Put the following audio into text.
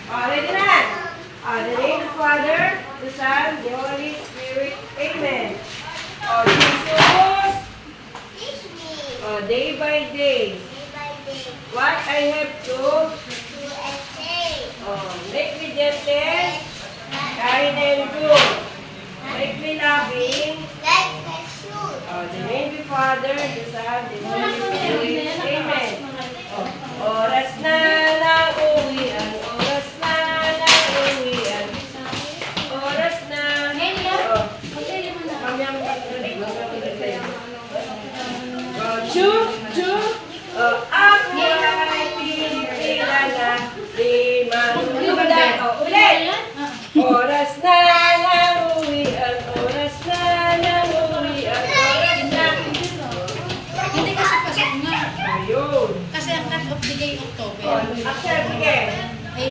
Ready na? The name of the Father, the Son, the Holy Spirit. Amen. Jesus, Teach me. day by day, Day by day. what I have to Do and say. make me gentle, kind and good. Make me loving. Like the shoe. The name of the Father, the Son, the Holy Spirit. Amen. Oras na ng uwian, oras na ng uwian. Oras na. Kami ang Choo, choo. Ako ay pinipilala. Ulit. Oras na ng uwian, oras na ng uwian, oras na. Hindi kasi pasok nga. Ayun. Kasi ang cut off delay October. Action, sige.